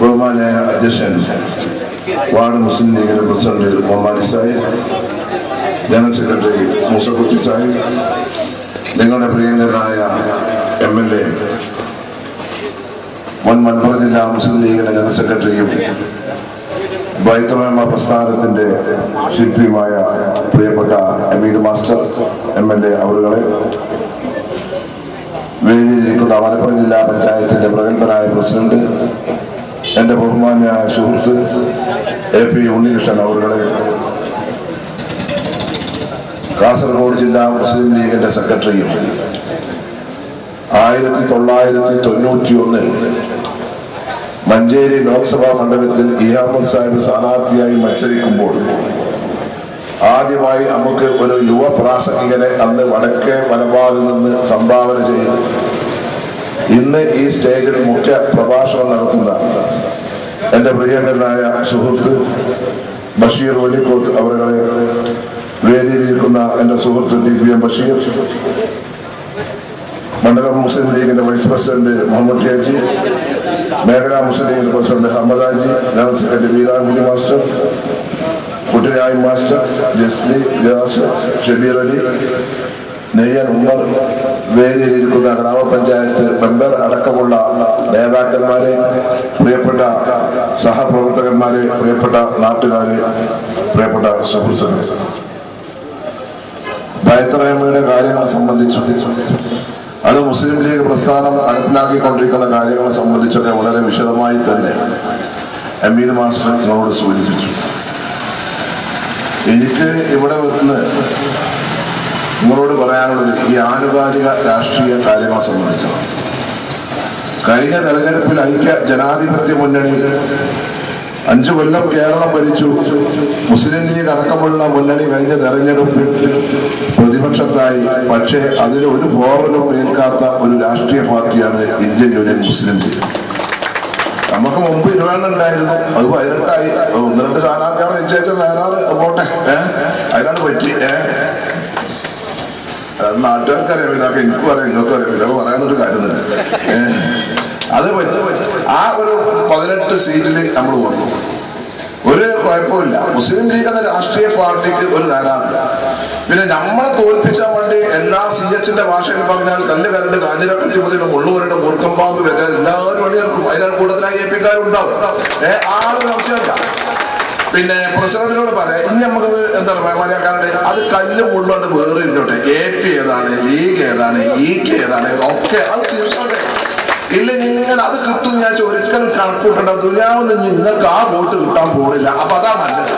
ബഹുമാനായ അധ്യക്ഷൻ വാർഡ് മുസ്ലിം ലീഗിന്റെ president Muhammad sahib, general secretary Moosakutty sahib, നിങ്ങളുടെ പ്രിയങ്കരനായ MLA മുൻ മലപ്പുറം ജില്ലാ മുസ്ലിം ലീഗിന്റെ ജനറൽ സെക്രട്ടറിയും ബൈത്തുൽ പ്രസ്ഥാനത്തിന്റെ ശില്പിയുമായ പ്രിയപ്പെട്ട അമീദ് മാസ്റ്റർ MLA അവരുകളെ, വേദിയിലിരിക്കുന്ന മലപ്പുറം ജില്ലാ പഞ്ചായത്തിന്റെ പ്രഗത്ഭനായ പ്രസിഡന്റ്, എന്റെ ബഹുമാന്യായ സുഹൃത്ത് AP ഉണ്ണികൃഷ്ണൻ അവരുകളെ, കാസർഗോഡ് ജില്ലാ മുസ്ലിം ലീഗിന്റെ സെക്രട്ടറിയും 1991 മഞ്ചേരി ലോക്സഭാ മണ്ഡലത്തിൽ ഇയാമത് സാഹിബ് സ്ഥാനാർത്ഥിയായി മത്സരിക്കുമ്പോൾ ആദ്യമായി നമുക്ക് ഒരു യുവ പ്രാസംഗികനെ അന്ന് വടക്കേ മലബാറിൽ നിന്ന് സംഭാവന ചെയ്തു ഇന്ന് ഈ സ്റ്റേജിൽ മുഖ്യ പ്രഭാഷണം നടത്തുന്ന എന്റെ പ്രിയങ്കരനായ സുഹൃത്ത് ബഷീർ വെള്ളിക്കോത്ത് അവരുടെ, വേദിയിലിരിക്കുന്ന എന്റെ സുഹൃത്ത് DPM ബഷീർ, മണ്ഡലം മുസ്ലിം ലീഗിന്റെ വൈസ് പ്രസിഡന്റ് മുഹമ്മദ് ഹാജി, മേഖലാ മുസ്ലിം ലീഗിന്റെ president Ahmed Haji, general secretary Veerankutty master, Kuttirayi master, Jasli Jas, Shabeer Ali, Neyyan Ummer, വേദിയിലിരിക്കുന്ന ഗ്രാമപഞ്ചായത്ത് മെമ്പർ അടക്കമുള്ള നേതാക്കന്മാരെ, പ്രിയപ്പെട്ട സഹപ്രവർത്തകന്മാരെ, പ്രിയപ്പെട്ട നാട്ടുകാരെ, പ്രിയപ്പെട്ട സുഹൃത്തുക്കളെ, ബൈത്തുറഹ്മയുടെ കാര്യങ്ങളെ സംബന്ധിച്ച്, അത് മുസ്ലിം ലീഗ് പ്രസ്ഥാനം നടപ്പിലാക്കിക്കൊണ്ടിരിക്കുന്ന കാര്യങ്ങളെ സംബന്ധിച്ചൊക്കെ വളരെ വിശദമായി തന്നെ അമീദ് മാസ്റ്റർ നിങ്ങളോട് സൂചിപ്പിച്ചു. എനിക്ക് ഇവിടെ വന്ന് നിങ്ങളോട് പറയാനുള്ളത് ഈ ആനുകാലിക രാഷ്ട്രീയ കാര്യങ്ങളെ സംബന്ധിച്ചാണ്. കഴിഞ്ഞ തെരഞ്ഞെടുപ്പിൽ ഐക്യ ജനാധിപത്യ മുന്നണി 5 കൊല്ലം കേരളം ഭരിച്ചു. മുസ്ലിം ലീഗ് അടക്കമുള്ള മുന്നണി കഴിഞ്ഞ തെരഞ്ഞെടുപ്പിൽ പ്രതിപക്ഷത്തായി. പക്ഷേ അതിന് ഒരു പോറലും ഏൽക്കാത്ത ഒരു രാഷ്ട്രീയ പാർട്ടിയാണ് ഇന്ത്യൻ യൂണിയൻ മുസ്ലിം ലീഗ്. നമുക്ക് മുമ്പ് 20 ഉണ്ടായിരുന്നു, അത് 18ആയി. 1-2 സ്ഥാനാർത്ഥിയാണ് നിശ്ചയിച്ചത്, വേറെ പോട്ടെ, അതിനാണ് പറ്റി. നാട്ടുകാർക്ക് അറിയാം, ഇതൊക്കെ എനിക്കും അറിയാം, നിങ്ങൾക്കും അറിയാം, ഇതൊക്കെ പറയാനൊരു കാര്യം തന്നെ. അത് ആ ഒരു 18 സീറ്റിൽ നമ്മൾ വന്നു. ഒരു കുഴപ്പമില്ല. മുസ്ലിം ലീഗ് എന്ന രാഷ്ട്രീയ പാർട്ടിക്ക് ഒരു ധാരാളം. പിന്നെ നമ്മളെ തോൽപ്പിച്ചാൽ വേണ്ടി എല്ലാ CHന്റെ ഭാഷയിൽ പറഞ്ഞാൽ കല്ല് കരണ്ട് കാഞ്ഞിരക്കട്ടി മുതൽ മുള്ളുവരുടെ മൂർക്കമ്പാമ്പ് വരെ എല്ലാവരും അണിയേർക്കും. അതിനാൽ കൂടുതലായി AP കാരുണ്ടാവും. ആളൊരു സംശയമില്ല. പിന്നെ പ്രസിഡന്റിനോട് പറയാം, ഇനി നമുക്ക് എന്താ പറയുക, മലയാക്കാരുടെ അത് കല്ല് മുള്ളുകൊണ്ട് വേറെ ഇട്ടോട്ടെ. AP ഏതാണ്, ലീഗ് ഏതാണ്, EK ഏതാണ്, ഒക്കെ അത് തീർച്ചയായിട്ടും ഇല്ല. ഇങ്ങനെ അത് കിട്ടും ഞാൻ ഒരിക്കലും കണക്കൂട്ടണ്ട. ദുനിയാവിൽ നിങ്ങൾക്ക് ആ വോട്ട് കിട്ടാൻ പോണില്ല. അപ്പൊ അതാ നല്ലത്.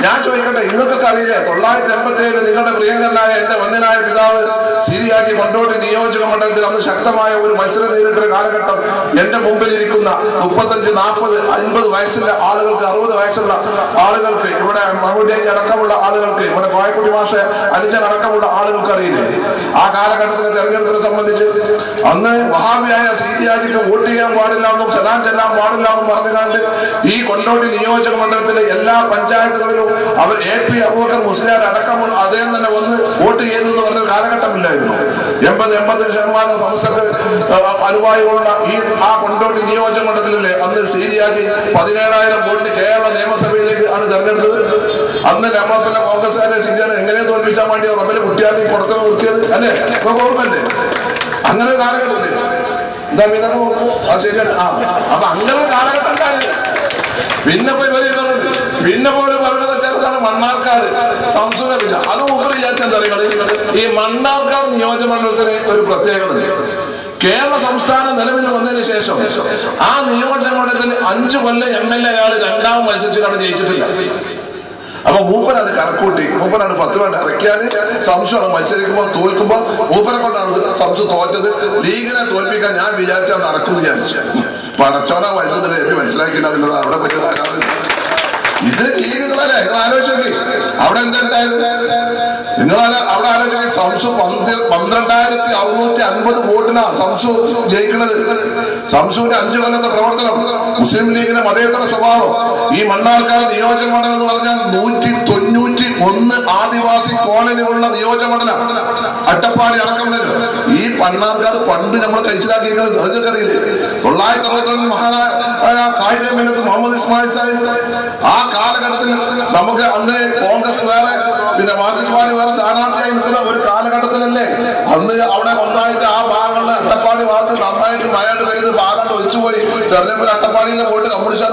ഞാൻ ചോദിക്കട്ടെ, നിങ്ങൾക്കൊക്കെ അറിയില്ലേ 1987 നിങ്ങളുടെ പ്രിയങ്കരനായ എന്റെ വന്ദനായ പിതാവ് സിരിയാക്കി കൊണ്ടോട്ടി നിയോജക മണ്ഡലത്തിൽ അന്ന് ശക്തമായ ഒരു മത്സരം നേരിട്ടൊരു കാലഘട്ടം. എന്റെ മുമ്പിൽ ഇരിക്കുന്ന 35, 40, 50 വയസ്സുള്ള ആളുകൾക്ക്, 60 വയസ്സുള്ള ആളുകൾക്ക്, ഇവിടെ മമ്മൂട്ടി അടക്കമുള്ള ആളുകൾക്ക്, ഇവിടെ കോയക്കുട്ടി മാഷ് അനുജൻ അടക്കമുള്ള ആളുകൾക്ക് അറിയില്ലേ ആ കാലഘട്ടത്തിലെ തെരഞ്ഞെടുപ്പിനെ സംബന്ധിച്ച്? അന്ന് വഹാബിയായ സിരിയാജിക്ക് വോട്ട് ചെയ്യാൻ പാടില്ല എന്നും സലാം ചെല്ലാൻ പാടില്ല എന്നും പറഞ്ഞുകൊണ്ട് ഈ കൊണ്ടോട്ടി നിയോജക മണ്ഡലത്തിലെ എല്ലാ പഞ്ചായത്തുകളിലും അവർ AP അബൂബക്കർ മുസ്ലിയാർ അടക്കമുള്ള അദ്ദേഹം തന്നെ വന്ന് വോട്ട് ചെയ്തു എന്ന് പറഞ്ഞൊരു കാലഘട്ടമില്ലായിരുന്നു. 80% സംസ്ഥക്ക് അനുവായികളുള്ള ആ കൊണ്ടോട്ടി നിയോജക മണ്ഡലത്തിലെ അന്ന് സിരിയാജി 17,000 വോട്ട് കേരള നിയമസഭയിലേക്ക് ആണ് തെരഞ്ഞെടുത്തത്. അന്ന് നമ്മളെ കോൺഗ്രസ്സുകാരെ സിരിയാനെ എങ്ങനെ തോൽപ്പിച്ചാൻ വേണ്ടി റബ്ബിലെ കുട്ടിയാലി പുറത്ത് നിർത്തിയത് അല്ലേ? ഓർമ്മല്ലേ? അങ്ങനെ ഒരു കാലഘട്ടത്തിൽ എന്താ ശരിയാണ്. അപ്പൊ അങ്ങനെ ഒരു കാലഘട്ടം ഉണ്ടായില്ല. പിന്നെ പോയി വരുന്നുണ്ട്. പിന്നെ പോലും പറയുന്നത് വെച്ചാൽ മണ്ണാർക്കാട് സംസ്കൃത അത് മുമ്പ് വിചാരിച്ചെന്താ പറയുക, ഈ മണ്ണാർക്കാട് നിയോജക മണ്ഡലത്തിന് ഒരു പ്രത്യേകത. കേരള സംസ്ഥാനം നിലവിൽ വന്നതിന് ശേഷം ആ നിയോജക മണ്ഡലത്തിൽ 5 കൊല്ലം MLA അയാൾ 2ാം മത്സരിച്ചിട്ടാണ് ജയിച്ചിട്ടില്ല. അപ്പൊ മൂപ്പനാണ് കണക്കൂട്ടി, മൂപ്പനാണ് 10 രൂപ ഇറക്കിയാല് സംശയമാണ്. മത്സരിക്കുമ്പോൾ തോൽക്കുമ്പോൾ മൂപ്പനെ കൊണ്ടാണ് സംശയം തോറ്റത്. ലീഗിനെ തോൽപ്പിക്കാൻ ഞാൻ വിചാരിച്ചാൽ നടക്കും വിചാരിച്ചു. പടച്ചോന വലുതിനെ മനസ്സിലാക്കിയില്ല. അതിനുള്ള അവിടെ പറ്റുന്നതാകാതെ ഇത് ലീഗുകളല്ലേ? നിങ്ങൾ ആലോചിച്ചോക്കി അവിടെ എന്തുണ്ടായത്? നിങ്ങൾ അവിടെ ആലോചിക്കുക. സംസു 12,650 വോട്ടിനാ സംസു ജയിക്കുന്നത്. സംസുവിന്റെ 5 കൊല്ലത്തെ പ്രവർത്തനം, മുസ്ലിം ലീഗിന്റെ മതേതര സ്വഭാവം, ഈ മണ്ണാർക്കാട് നിയോജക മണ്ഡലം എന്ന് പറഞ്ഞാൽ 190 ഒന്ന് ആദിവാസി കോളനികളുള്ള നിയോജകമണ്ഡലം അട്ടപ്പാടി അടക്കം വരും. ഈ പണ്ണാർക്കാർ പണ്ട് നമ്മൾ കഴിച്ചിലാക്കിയിരിക്കുന്നത് നിങ്ങൾക്കറിയില്ലേ? 961 മഹാനായ കായിക രംഗത്ത് മുഹമ്മദ് ഇസ്മായിൽ സാഹിബ് ആ കാലഘട്ടത്തിൽ നമുക്ക് അന്ന് കോൺഗ്രസ് വേറെ പിന്നെ മാർക്സിസ്റ്റ് പാർട്ടി വേറെ സ്ഥാനാർത്ഥിയായി നിൽക്കുന്ന ഒരു കാലഘട്ടത്തിലല്ലേ അന്ന് അവിടെ ഒന്നായിട്ട് ആ ഭാഗങ്ങളിൽ അട്ടപ്പാടി ഭാഗത്ത് നന്നായിട്ട് മഴയായിട്ട് പെയ്ത് ഭാഗമായിട്ട് ഒഴിച്ചുപോയി തെരഞ്ഞെടുപ്പിൽ അട്ടപ്പാടിയിൽ പോയിട്ട് കമ്മ്യൂണിസ്റ്റ്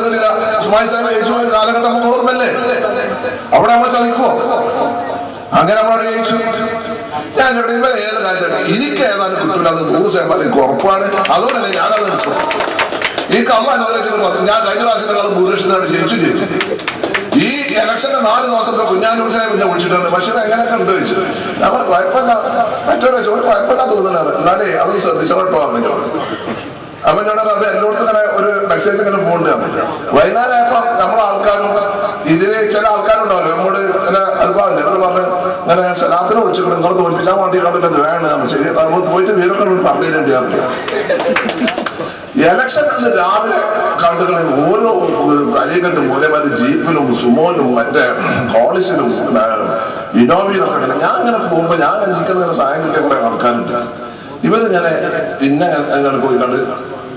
ഇസ്മായിൽ സാഹിബ് ജയിച്ചു പോയ കാലഘട്ടം നമുക്ക് ഓർമ്മല്ലേ? അവിടെ നമ്മൾ ചതിക്കുവോ? അങ്ങനെ നമ്മളവിടെ ജയിച്ചു. ഞാൻ ഇവിടെ ഇവരെ ഏത് കാര്യത്തിലും എനിക്ക് ഏതാനും കിട്ടൂല, അത് 100% എനിക്ക് ഉറപ്പാണ്. അതുകൊണ്ടല്ലേ ഞാനത് കിട്ടും. എനിക്ക് അമ്മ അനുഗ്രഹിച്ചു. ഞാൻ കഴിഞ്ഞ പ്രാവശ്യത്തെക്കാളും ഭൂരിപക്ഷത്തിനാണ് ജയിച്ചു. ഈ ഇലക്ഷന്റെ 4 ദിവസത്തെ കുഞ്ഞാനൂർ സാഹിബ് വിളിച്ചിട്ടുണ്ട്. പക്ഷേ എങ്ങനെയൊക്കെ ഉണ്ട് ചോദിച്ചു. നമ്മൾ കുഴപ്പമില്ല, മറ്റൊരു കുഴപ്പമില്ല തോന്നുന്നത്. എന്നാലേ അത് ശ്രദ്ധിച്ചോട്ടോ പറഞ്ഞു. അപ്പൊ എന്നോട് അത് എല്ലായിടത്തും ഇങ്ങനെ ഒരു മെസ്സേജ് ഇങ്ങനെ പോകുന്നുണ്ട്. വൈകുന്നേരം ആയപ്പോ നമ്മുടെ ആൾക്കാരും ഇതില് ചില ആൾക്കാരുണ്ടാവല്ലോ നമ്മോട് ഇങ്ങനെ അനുഭവമില്ല. അവർ പറഞ്ഞ് ഇങ്ങനെ സലാത്തിനെ വിളിച്ചിട്ട് നിങ്ങൾ തോൽപ്പിച്ചാൽ വേണ്ടി കണ്ടില്ലത് വേണം. ശരി, നമ്മൾ പോയിട്ട് വീരൊക്കെ പറഞ്ഞു തരേണ്ടി. ഇലക്ഷൻ രാവിലെ കണ്ടുകളിൽ ഓരോ അരികണ്ട് മൂലമാര് ജീപ്പിലും സുമോയിലും മറ്റേ കോളേജിലും ഇന്നോവയിലും ഒക്കെ ഞാൻ അങ്ങനെ പോകുമ്പോ ഞാൻ നിൽക്കുന്ന സഹായം കിട്ടിയ കുറെ ആൾക്കാരുണ്ട്. ഇവര് ഞാൻ പിന്നെ അങ്ങനെ പോയി കണ്ട്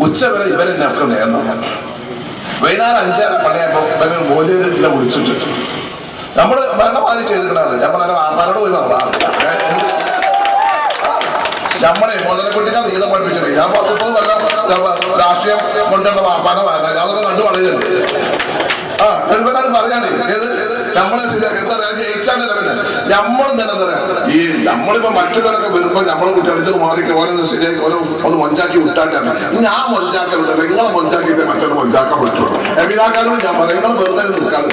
ഉച്ച വരെ ഇവരെന്നെ ഒക്കെ നേർന്നു. വൈകുന്നേരം 5 മണിയായപ്പോ ഇവര് മൂല്യനെ വിളിച്ചിട്ട് നമ്മള് ഭരണപാതി ചെയ്തിട്ടുണ്ടാണ്. ഞാൻ പറഞ്ഞ ആത്മാരോട് പോയി പറഞ്ഞ നമ്മളെ മുതലക്കുട്ടിക്കാൻ നീതം പഠിപ്പിച്ചിട്ട് ഞാൻ 10-30 കൊല്ലം രാഷ്ട്രീയം കൊണ്ടുവന്ന പണമാണ് അതൊക്കെ കണ്ടു വളരുന്നുണ്ട്. എഴുപതാണ് പറഞ്ഞാണ് ഏത് നമ്മളെ ജയിച്ചാണ്ടല്ല. പിന്നെ നമ്മളും തന്നെ എന്താ പറയാ ഈ നമ്മളിപ്പോ മറ്റുള്ളവരൊക്കെ വരുമ്പോ നമ്മളെ കുട്ടികൾ ഇത് മാറിക്ക് ഓരോ ശരിയാക്കി ഒന്ന് മൊഞ്ചാക്കി വിട്ടാട്ടാണ്. ഞാൻ മൊഞ്ചാക്കലുണ്ട്. നിങ്ങളെ മൊഞ്ചാക്കിയിട്ട് മറ്റൊരു മൊഞ്ചാക്കാൻ പറ്റുള്ളൂ. എമിതാക്കാരോട് ഞാൻ പറയാം നിങ്ങൾ വെറുതെ നിൽക്കാതെ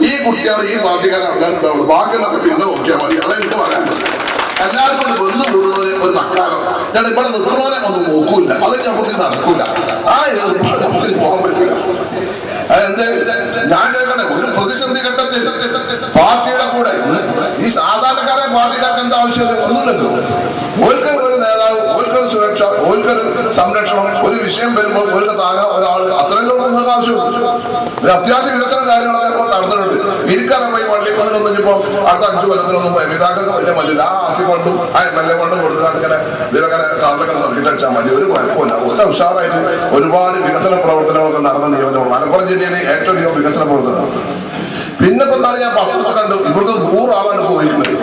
ഈ കുട്ടികൾ ഈ പാർട്ടിക്കാരെ ഉണ്ടാവുള്ളൂ. ബാക്കിയൊക്കെ പിന്നെ നോക്കിയാൽ മതി. അതെനിക്ക് പറയാനുള്ളത്. എല്ലാവർക്കും വന്നു വിടുന്നതിന് ഒരു നക്കാരം. ഞാൻ ഇവിടെ നിൽക്കുന്നവരെ ഒന്നും നോക്കൂല. അത് നമുക്ക് നടക്കൂല. ആ നമുക്ക് പോകാൻ പറ്റില്ല. ഞാൻ കേൾക്കട്ടെ, ഒരു പ്രതിസന്ധി ഘട്ടത്തിൽ പാർട്ടിയുടെ കൂടെ ഈ സാധാരണക്കാരെ പാർട്ടിക്കാർക്ക് ആവശ്യമില്ല, ഒന്നുമില്ലല്ലോ. ഓൽക്കൊരു ഒരു നേതാവ്, ഓൽക്കൊരു സുരക്ഷ, ഓൽക്കൊരു സംരക്ഷണം, ഒരു വിഷയം വരുമ്പോൾ ഓൽക്ക് താങ്ങാൻ ഒരാൾ, അത്രയും നിങ്ങൾക്ക് ആവശ്യമുള്ളൂ. ഒരു അത്യാവശ്യ വികസന കാര്യങ്ങളൊക്കെ ഇപ്പോൾ നടന്നിട്ടുണ്ട്. ഇരിക്കാനും ഈ പള്ളിക്കൊന്നും ഇനിയിപ്പോ അടുത്ത 5 കൊല്ലത്തിനൊന്നും പിതാക്കൾക്ക് വലിയ മറ്റില്ല. ആ ആസി കൊണ്ടും ആ MLA കൊണ്ടും കൊടുത്തുകൊണ്ട് ഇങ്ങനെ ഇതിലൊക്കെ കാറിലൊക്കെ സർക്കിട്ട് അടിച്ചാൽ മതി. ഒരു കുഴപ്പമില്ല. ഒക്കെ ഉഷാറായിട്ട് ഒരുപാട് വികസന പ്രവർത്തനങ്ങളൊക്കെ നടന്ന നിയോജനമാണ് മലപ്പുറം ജില്ലയിലെ ഏറ്റവും അധികം വികസന പ്രവർത്തനം. പിന്നെ ഇപ്പൊ ഞാൻ പത്രത്തിൽ കണ്ടു ഇവിടുത്തെ 100 ആളാണ് പോയിരിക്കുന്നത്.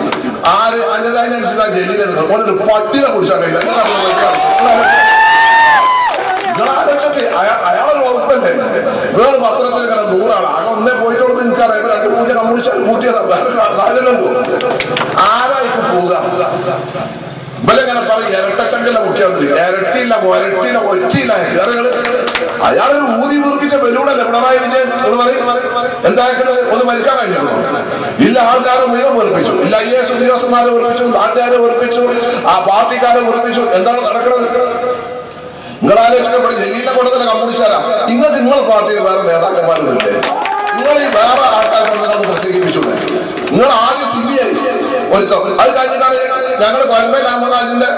ആര് അഞ്ചാഴ്ച ജയിലിൽ ഒരു പട്ടിനെ കുറിച്ചാണ് അയാളൊരു ഉറപ്പല്ലേ. വേറെ പത്രത്തിൽ ഇങ്ങനെ 100 ആള് ആകെ ഒന്നേ പോയിട്ടുള്ളത് എനിക്കറിയാം. 2 പൂജ കമ്മ്യൂണിസ്റ്റ് കൂട്ടിയതാ. കാര്യമല്ലോ. ആരായിട്ട് പോവുക? ഇവലെങ്ങനെ പറയും ഇരട്ടച്ചങ്കല മുഖ്യമന്ത്രി. ഇരട്ടിയില്ല, ഒരട്ടിയില്ല, ഒറ്റയില്ല. അയാളൊരു ഊതി വീർപ്പിച്ച ബലൂണല്ലേ പിണറായി വിജയൻ. എന്താക്കുന്നത് ഒന്ന് മരിക്കാൻ കഴിഞ്ഞു? ഇല്ല, ആൾക്കാരെ മുഴുവൻ വെറുപ്പിച്ചു. ഇല്ല, IAS ഉദ്യോഗസ്ഥന്മാരെ വെറുപ്പിച്ചു, നാട്ടുകാരെ വെറുപ്പിച്ചു, ആ പാർട്ടിക്കാരെ വെറുപ്പിച്ചു. എന്താണ് നടക്കുന്നത്? നിങ്ങൾ ആലോചിക്കപ്പെടും. ജലീലിനെ കൊടുക്കുന്ന കമ്മ്യൂണിസ്റ്റുകാരാ. നിങ്ങളെ പാർട്ടിയിൽ വേറെ നേതാക്കന്മാരൊന്നുമില്ലേ? നിങ്ങൾ ഈ വേറെ ആൾക്കാരെ കൊണ്ട് പ്രസംഗിപ്പിച്ചൂടെ? നിങ്ങൾ ആദ്യം CBI ഒരുക്കം. അത് കഴിഞ്ഞിട്ടാണ് ഞങ്ങൾ കോയമ്പേൽ അഹമ്മദാജിന്റെ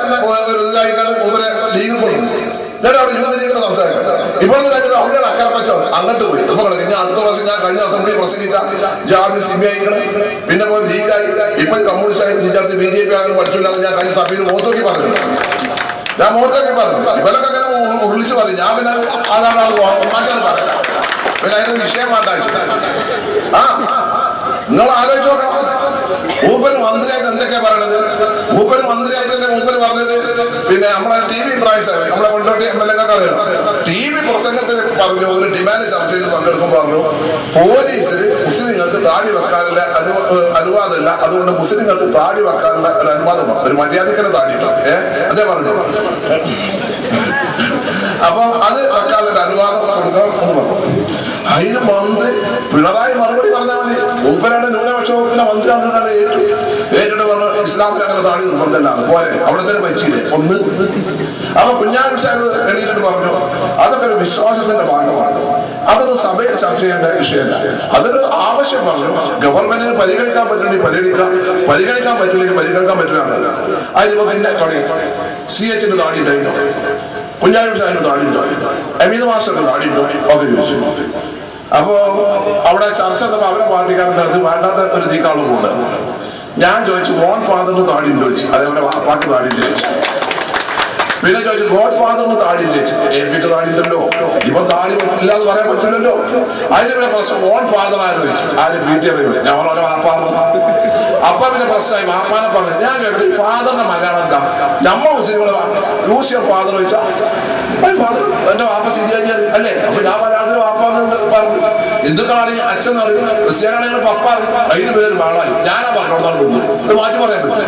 ഇതായിട്ടാണ് മൂപ്പരെ ലീഗ് കൊടുക്കും. ഞാൻ അവിടെ യൂത്ത് ലീഗിനെ സംസാരിക്കുന്നത്. ഇപ്പോഴത്തെ കഴിഞ്ഞാൽ അവിടെയാണ് അക്കരപ്പച്ചത് അങ്ങോട്ട് പോയി. ഇപ്പൊ ഞാൻ അടുത്ത പ്രാവശ്യം ഞാൻ കഴിഞ്ഞ അസംബ്ലി പ്രസംഗിച്ച ജാതി CBI പിന്നെ പോയി ലീഗായി, ഇപ്പൊ കമ്മ്യൂണിസ്റ്റ് ആയി, വിദ്യാർത്ഥി BJP ആണെന്ന് പഠിച്ചില്ലാന്ന് ഞാൻ കഴിഞ്ഞ സഭയിൽ മോത്തോക്കി പറഞ്ഞു. ഇവരൊക്കെ അങ്ങനെ ഉരുളിച്ച് പറയും. ഞാൻ പിന്നെ അതാണ് ഒന്നാക്കാൻ പറയാം. പിന്നെ അതിന് വിഷയം വേണ്ട. നിങ്ങൾ ആലോചിച്ച് നോക്കണം. മൂപ്പര് മന്ത്രിയായിട്ട് എന്തൊക്കെയാ പറയണത്? മൂപ്പര് മന്ത്രിയായിട്ട് തന്നെ മൂപ്പര് പറഞ്ഞത് പിന്നെ നമ്മുടെ TV ഇബ്രാഹിം സാഹിബ്, നമ്മളെ കൊണ്ടോട്ടി MLA അറിയാം. TV പ്രസംഗത്തിൽ പറഞ്ഞു, ഒരു ഡിമാൻഡ് ചർച്ചയിൽ പങ്കെടുക്കുമ്പോൾ പറഞ്ഞു പോലീസ് മുസ്ലിങ്ങൾക്ക് താടി വെക്കാനുള്ള അനുവാദമില്ല, അതുകൊണ്ട് മുസ്ലിങ്ങൾക്ക് താടി വെക്കാനുള്ള ഒരു അനുവാദം, ഒരു മര്യാദക്കല താടി അതേ പറഞ്ഞു. അപ്പൊ അത് വെക്കാനുള്ള അനുവാദം കൊടുക്കാം എന്ന് പറഞ്ഞു. അതിന് മന്ത്രി പിണറായി മറുപടി പറഞ്ഞാൽ മതി. മൂപ്പരുടെ ന്യൂനപക്ഷ വകുപ്പിലെ മന്ത്രി അങ്ങനെ ഏറ്റിട്ട് പറഞ്ഞു ഇസ്ലാമിൽ അങ്ങനെ താടി നിർബന്ധമില്ലാണ് പോരെ, അവിടെ തന്നെ പറ്റിയില്ലേ ഒന്ന്. അപ്പൊ കുഞ്ഞാലി സാഹിബ് എണീറ്റിട്ട് പറഞ്ഞു അതൊക്കെ ഒരു വിശ്വാസത്തിന്റെ ഭാഗമാണ്, അതൊന്നും സഭയിൽ ചർച്ച ചെയ്യേണ്ട വിഷയമല്ല, അതൊരു ആവശ്യം പറഞ്ഞു. ഗവൺമെന്റിന് പരിഗണിക്കാൻ പറ്റുമെങ്കിൽ പരിഗണിക്കാൻ പറ്റില്ലെങ്കിൽ പരിഗണിക്കാൻ പറ്റില്ല. അതിനിപ്പോ പിന്നെ തുടങ്ങി CH താടി ഉണ്ടായിരുന്നു, കുഞ്ഞാലി സാഹിബിന് താടി ഉണ്ടായി, അമീത് മാസ്റ്ററിന് താടി ഉണ്ടോ ഒക്കെ ചോദിച്ചു. അപ്പോ അവിടെ ചർച്ച നടന്നപ്പോ അവരെ പാർട്ടിക്കാരൻ്റെ അടുത്ത് വേണ്ടാത്ത ഒരു തീക്കാളും കൊണ്ട് ഞാൻ ചോദിച്ചു ഗോഡ് ഫാദറിന് താടിയുണ്ട് ചോദിച്ചു, അതേപോലെ വാപ്പാക്ക് താടിയില്ല ചോദിച്ചു. പിന്നെ ചോദിച്ചു ഗോഡ് ഫാദറിന് താടിയില്ല ചോദിച്ചു, എപിക്ക് താടിയുണ്ടല്ലോ, ഇവൻ താടി ഇല്ലാന്ന് പറയാൻ പറ്റില്ലല്ലോ. അതിന് പിന്നെ പ്രശ്നം ഗോഡ് ഫാദർ ആരും ചോദിച്ചു, ആരും വീട്ടിൽ ഞാൻ പറഞ്ഞ വാപ്പാന്ന്. അപ്പൊ പിന്നെ പ്രശ്നമായി. വാപ്പാനെ പറഞ്ഞു. ഞാൻ കേട്ടു ഫാദറിന്റെ മലയാളം എന്താ? നമ്മ മുസ്ലിങ്ങള് യൂസ് യുവർ ഫാദർ ചോദിച്ചാൽ ഫാദർ എന്റെ വാപ്പ ശരിയായി അല്ലേ? അപ്പൊ ഞാൻ മലയാളത്തിൽ വാപ്പാന്ന് പറഞ്ഞു. ഹിന്ദുക്കളാണെങ്കിൽ അച്ഛൻ അറിയും, ക്രിസ്ത്യാനാണെങ്കിൽ പപ്പ അറിയും. അതിന് പേര് വാളായി. ഞാനാ പറഞ്ഞോളാണ് ഇത് മാറ്റി പറയാൻ പറ്റില്ല.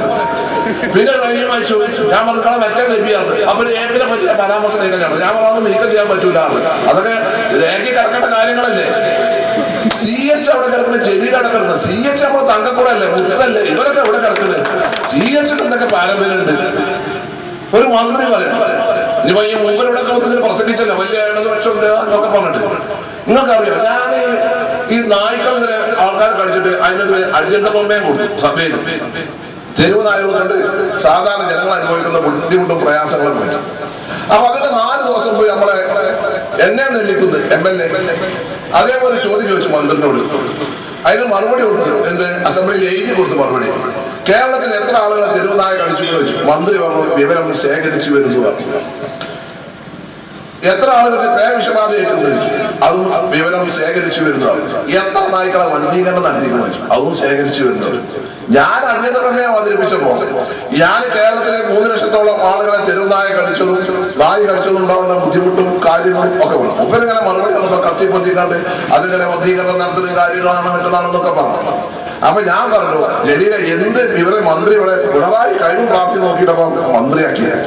പിന്നെ കഴിഞ്ഞ വായിച്ചു ഞാൻ പറഞ്ഞാൽ മറ്റേ ലഭ്യാണ്. അപ്പൊ ഏപ്പിനെ പറ്റിയ പരാമർശം എങ്ങനെയാണ്? ഞാൻ പറഞ്ഞത് നീക്കം ചെയ്യാൻ പറ്റൂല. അതൊക്കെ രേഖ കിടക്കേണ്ട കാര്യങ്ങളല്ലേ. CH അവിടെ കിടക്കുന്നത്, ജലീൽ കിടക്കുന്നത്. CH നമ്മൾ തങ്കക്കൂടല്ലേ, മുത്തല്ലേ, ഇവരൊക്കെ എവിടെ കിടക്കുന്നത്? CH എന്തൊക്കെ പാരമ്പര്യമുണ്ട്. ഒരു മന്ത്രി പറയണം. ഇനിയിപ്പോ ഈ മുമ്പിലൂടെ പ്രസംഗിച്ചല്ലോ വലിയ ഇടതുപക്ഷം ഉണ്ട് എന്നൊക്കെ പറഞ്ഞിട്ട്. നിങ്ങൾക്കറിയാം ഞാൻ ഈ നായ്ക്കൾ ഇങ്ങനെ ആൾക്കാർ കഴിച്ചിട്ട് അതിനൊരു അടിയന്തര പ്രമേയം കൊടുത്തു സഭയിൽ. തെരുവ് നായകൾ കണ്ട് സാധാരണ ജനങ്ങൾ അനുഭവിക്കുന്ന ബുദ്ധിമുട്ടും പ്രയാസങ്ങളും ഉണ്ട്. അപ്പൊ അതിന്റെ 4 ദിവസം പോയി നമ്മളെ എന്നെ നെല്ലിക്കുന്നത് MLA അതേപോലെ ചോദ്യം ചോദിച്ചു മന്ത്രിനോട്. അതിന് മറുപടി കൊടുത്തു. എന്ത് അസംബ്ലിയിൽ എഴുതി കൊടുത്തു മറുപടി. കേരളത്തിൽ എത്ര ആളുകളെ തെരുവ് നായ കടിച്ചു ചോദിച്ചു. മന്ത്രി പറഞ്ഞു വിവരം ശേഖരിച്ചു വരുന്നു. എത്ര ആളുകൾക്ക് പേവിഷബാധയേറ്റെന്ന് ചോദിച്ചു. അതും വിവരം ശേഖരിച്ചു വരുന്നതാണ്. എത്ര നായ്ക്കളെ വഞ്ചീകരണം നടത്തിയെന്ന് ചോദിച്ചു. അതും ശേഖരിച്ചു വരുന്നത്. ഞാൻ അടിയന്തരമേ അവതരിപ്പിച്ചപ്പോ ഞാൻ കേരളത്തിലെ 3 ലക്ഷത്തോളം ആളുകളെ തെരുവുനായ കടിച്ചതും നായി കടിച്ചതും ഉണ്ടാവുന്ന ബുദ്ധിമുട്ടും കാര്യങ്ങളും ഒക്കെ പറഞ്ഞു. ഇവരിങ്ങനെ മറുപടി നമുക്ക് കത്തിപ്പൊത്തിക്കാണ്ട് അതിങ്ങനെ വന്ധീകരണം നടത്തുന്ന കാര്യങ്ങളാണ് മറ്റന്നാണെന്നൊക്കെ പറഞ്ഞു. അപ്പൊ ഞാൻ പറഞ്ഞു ജലീല എന്ത് ഇവരെ മന്ത്രി ഇവിടെ പിണറായി കഴിവും പ്രാപ്തി നോക്കിയിട്ടപ്പോ മന്ത്രിയാക്കിയത്.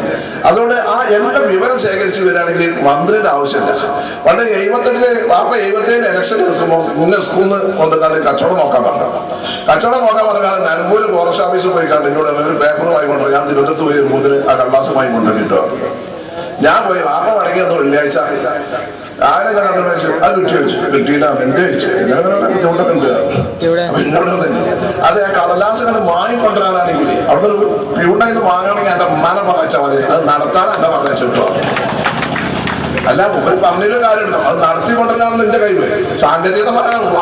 അതുകൊണ്ട് ആ എന്റെ വിവരം ശേഖരിച്ച് വരികയാണെങ്കിൽ മന്ത്രിയുടെ ആവശ്യമില്ല. പണ്ട് 78 വാപ്പ 77 ഇലക്ഷൻ നിൽക്കുമ്പോൾ മുന്നേ സ്കൂളിൽ നിന്ന് കൊണ്ടുക്കാണ്ട് കച്ചവടം നോക്കാൻ പറഞ്ഞു. കച്ചവടം നോക്കാൻ പറഞ്ഞാൽ നിലമ്പൂർ ഫോറസ്റ്റ് ഓഫീസിൽ പോയി കണ്ട് എന്നോട് ഒരു പേപ്പർ വാങ്ങിക്കൊണ്ടു. ഞാൻ തിരുവനന്തപുരത്ത് പോയി വരുമ്പോൾ ആ കടലാസ് വാങ്ങിക്കൊണ്ടിട്ടോ. ഞാൻ പോയി വാപ്പ മടങ്ങി വന്നു വെള്ളിയാഴ്ച. ആരെ കണ്ടു വെച്ചു അത് കിട്ടി വെച്ചു. കിട്ടിയില്ല എന്ത് വെച്ചു ബുദ്ധിമുട്ടൊക്കെ ഉണ്ട്. എന്നോട് അത് ആ കടലാസ് കണ്ട് വാങ്ങിക്കൊണ്ടുവരാനാണെങ്കിൽ അവിടെ ഒരു പ്യൂണായിന്ന് വാങ്ങണമെങ്കിൽ എന്റെ ഉമ്മാനെ പറഞ്ഞാൽ മതി. അത് നടത്താൻ എന്നെ പറഞ്ഞിട്ടോ. അല്ല ഒരു പറഞ്ഞൊരു കാര്യമുണ്ടോ അത് നടത്തിക്കൊണ്ടിരാണെന്ന് എന്റെ കൈ സാങ്കേതികത പറയാനുള്ളൂ.